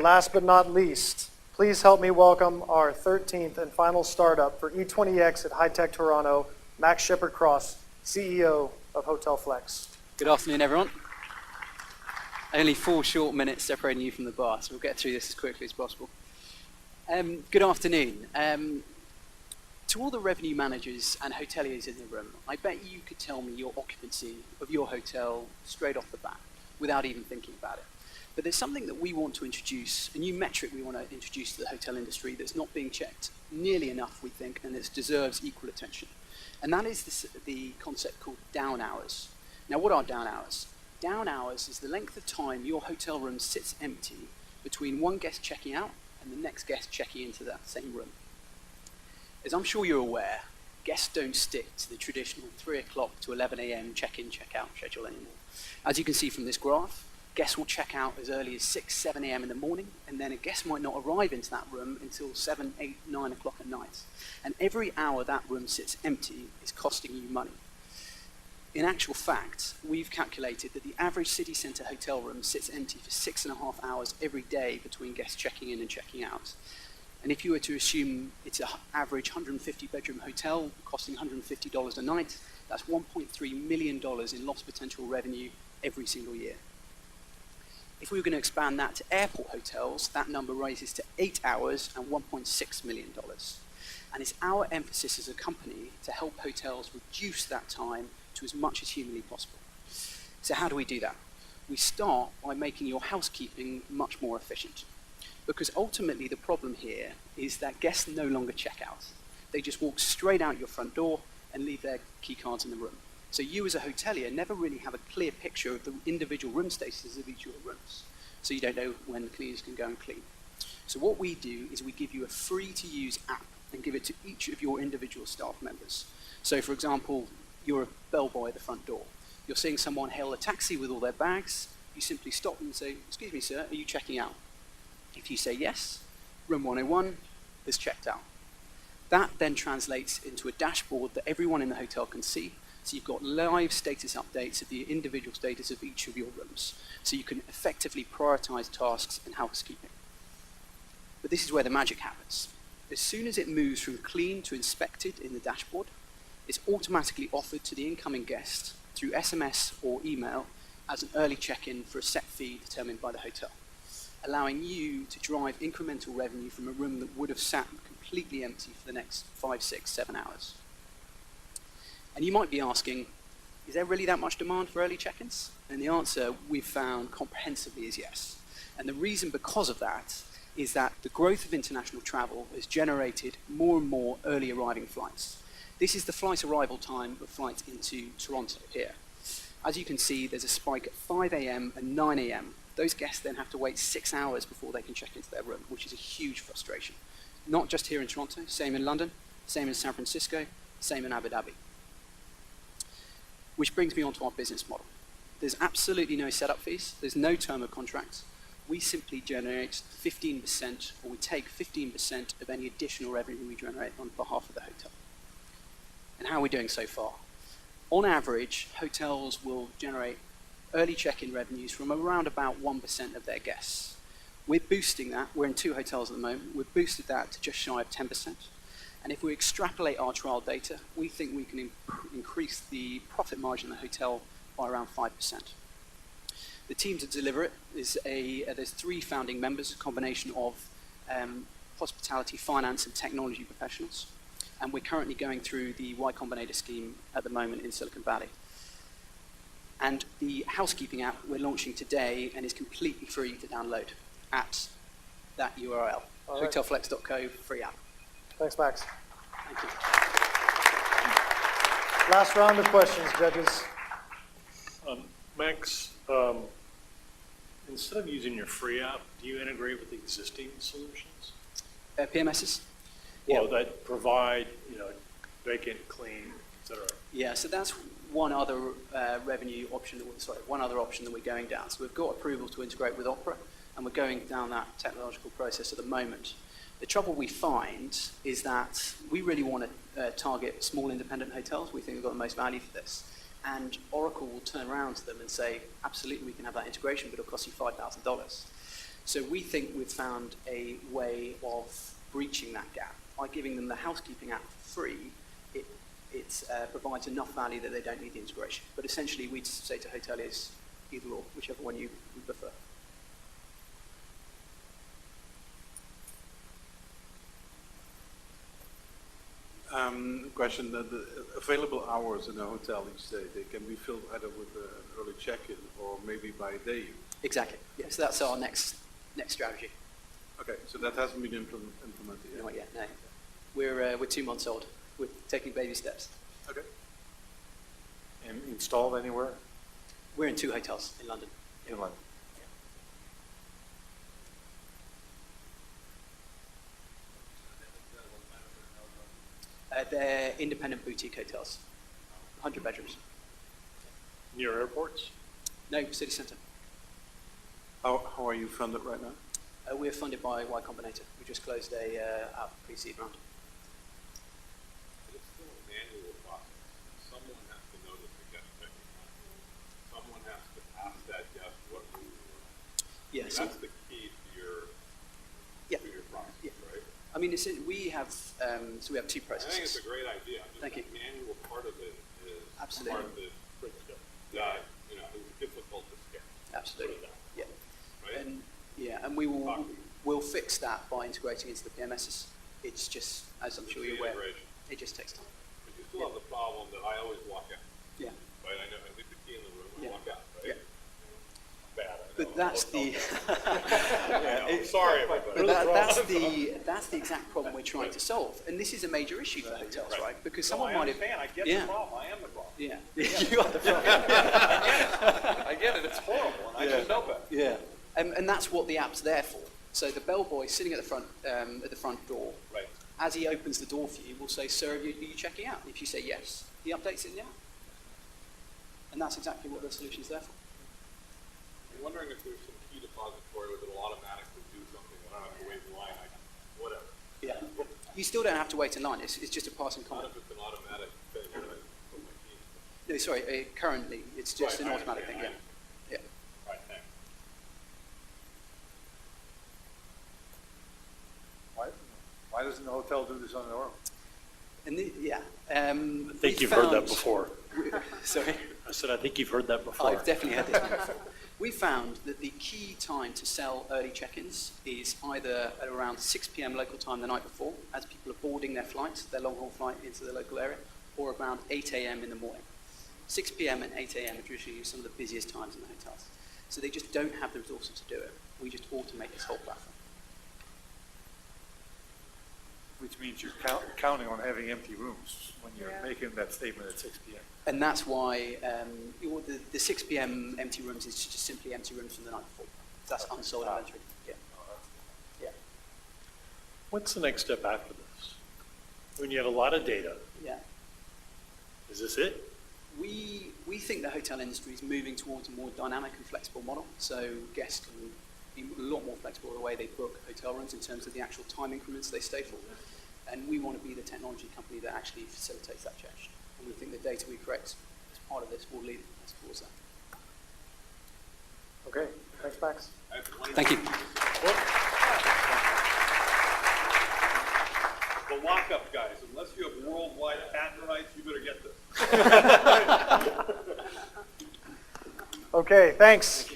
Last but not least, please help me welcome our 13th and final startup for E20X at HITEC Toronto, Max Shepard-Cross, CEO of HotelFlex. Good afternoon, everyone. Only 4 short minutes separating you from the bar, so we'll get through this as quickly as possible. Good afternoon. To all the revenue managers and hoteliers in the room, I bet you could tell me your occupancy of your hotel straight off the bat without even thinking about it. But there's something that we want to introduce, a new metric we want to introduce to the hotel industry that's not being checked nearly enough, we think, and it deserves equal attention. And that is the concept called down hours. Now, what are down hours? Down hours is the length of time your hotel room sits empty between one guest checking out and the next guest checking into that same room. As I'm sure you're aware, guests don't stick to the traditional 3 o'clock to 11 a.m. check-in, check-out schedule anymore. As you can see from this graph, guests will check out as early as 6, 7 a.m. in the morning, and then a guest might not arrive into that room until 7, 8, 9 o'clock at night. And every hour that room sits empty is costing you money. In actual fact, we've calculated that the average city centre hotel room sits empty for 6.5 hours every day between guests checking in and checking out. And if you were to assume it's an average 150-bedroom hotel costing $150 a night, that's $1.3 million in lost potential revenue every single year. If we were going to expand that to airport hotels, that number rises to 8 hours and $1.6 million. And it's our emphasis as a company to help hotels reduce that time to as much as humanly possible. So how do we do that? We start by making your housekeeping much more efficient. Because ultimately the problem here is that guests no longer check out. They just walk straight out your front door and leave their key cards in the room. So you as a hotelier never really have a clear picture of the individual room statuses of each of your rooms. So you don't know when the cleaners can go and clean. So what we do is we give you a free-to-use app and give it to each of your individual staff members. So for example, you're a bellboy at the front door. You're seeing someone hail a taxi with all their bags. You simply stop them and say, "Excuse me, sir, are you checking out?" If you say yes, room 101 is checked out. That then translates into a dashboard that everyone in the hotel can see. So you've got live status updates of the individual status of each of your rooms. So you can effectively prioritize tasks and housekeeping. But this is where the magic happens. As soon as it moves from clean to inspected in the dashboard, it's automatically offered to the incoming guest through SMS or email as an early check-in for a set fee determined by the hotel, allowing you to drive incremental revenue from a room that would have sat completely empty for the next 5, 6, 7 hours. And you might be asking, is there really that much demand for early check-ins? And the answer we've found comprehensively is yes. And the reason because of that is that the growth of international travel has generated more and more early arriving flights. This is the flight arrival time of flights into Toronto here. As you can see, there's a spike at 5 a.m. and 9 a.m. Those guests then have to wait 6 hours before they can check into their room, which is a huge frustration. Not just here in Toronto, same in London, same in San Francisco, same in Abu Dhabi. Which brings me on to our business model. There's absolutely no setup fees. There's no term of contract. We simply generate 15%, or we take 15% of any additional revenue we generate on behalf of the hotel. And how are we doing so far? On average, hotels will generate early check-in revenues from around about 1% of their guests. We're boosting that. We're in 2 hotels at the moment. We've boosted that to just shy of 10%. And if we extrapolate our trial data, we think we can increase the profit margin of the hotel by around 5%. The team to deliver it is there's 3 founding members, a combination of hospitality, finance, and technology professionals. And we're currently going through the Y Combinator scheme at the moment in Silicon Valley. And the housekeeping app we're launching today and is completely free to download at that URL, HotelFlex.co, free app. Thanks, Max. Thank you. Last round of questions, judges. Max, instead of using your free app, do you integrate with existing solutions? PMSs? Well, that provide, vacant, clean, etc. Yeah, so that's one other revenue option, one other option that we're going down. So we've got approval to integrate with Opera, and we're going down that technological process at the moment. The trouble we find is that we really want to target small independent hotels. We think we've got the most value for this. And Oracle will turn around to them and say, absolutely, we can have that integration, but it'll cost you $5,000. So we think we've found a way of breaching that gap. By giving them the housekeeping app for free, it provides enough value that they don't need the integration. But essentially, we'd say to hoteliers, either or, whichever one you prefer. Question, the available hours in a hotel each day, they can be filled either with an early check-in or maybe by day use. Exactly. Yeah, so that's our next strategy. Okay, so that hasn't been implemented yet? Not yet, no. We're 2 months old. We're taking baby steps. Okay. And installed anywhere We're in 2 hotels in London. in London? They're independent boutique hotels, 100 bedrooms. Near airports? No, city centre. How are you funded right now? We're funded by Y Combinator. We just closed a pre-seed round. It's still a manual process. Someone has to notice the guest checking out. Someone has to ask that guest what room you want. Yeah, so, That's the key to your process, Yeah. right? I mean, we have 2 processes. I think it's a great idea. Just Thank you. the manual part of it is Absolutely. part of it that, is difficult to scale. Absolutely. Yeah. Right? And and we'll fix that by integrating into the PMSs. It's just, as I'm sure It's you're the aware, integration. it just takes time. But you still have the problem that I always walk out, Yeah. right? I know, I leave the key in the room and Yeah. walk out, right? Yeah. Bad, I know. But that's the I know. Sorry, everybody. but that's the exact problem we're trying to solve. And this is a major issue for hotels, right? Because someone might have. I get Yeah. the problem, I am the problem. Yeah. You are the problem. I get it, it's horrible, and I just know better. Yeah. And that's what the app's there for. So the bellboy sitting at the front door, Right. as he opens the door for you, will say, "Sir, are you checking out?" If you say yes, he updates it in the app. And that's exactly what the solution is there for. I'm wondering if there's some key depository where it'll automatically do something, I don't have to wait in line, whatever. Yeah. You still don't have to wait in line. It's just a passing Not comment. if it's an automatic thing, when I put my keys in. No, sorry. Currently, it's just Right, an I automatic thing. understand, Yeah. All right, thanks. Why doesn't the hotel do this on their own? And I think you've heard that before. Sorry. I said, I think you've heard that before. I've definitely had this one before. We found that the key time to sell early check-ins is either at around 6 p.m. local time the night before, as people are boarding their flights, their long-haul flight into the local area, or around 8 a.m. in the morning. 6 p.m. and 8 a.m. are usually some of the busiest times in the hotels. So they just don't have the resources to do it. We just automate this whole platform. Which means you're counting on having empty rooms when you're making that statement at 6 p.m. And that's why the 6 p.m. empty rooms is just simply empty rooms from the night before. That's unsold inventory. Yeah. Yeah. What's the next step after this? When you have a lot of data, Yeah. is this it? We think the hotel industry is moving towards a more dynamic and flexible model. So guests can be a lot more flexible in the way they book hotel rooms in terms of the actual time increments they stay for. And we want to be the technology company that actually facilitates that change. And we think the data we collect as part of this will lead us towards that. Okay, thanks, Max. Thank you. The lockup, guys, unless you have worldwide patent rights, you better get this. Okay, thanks.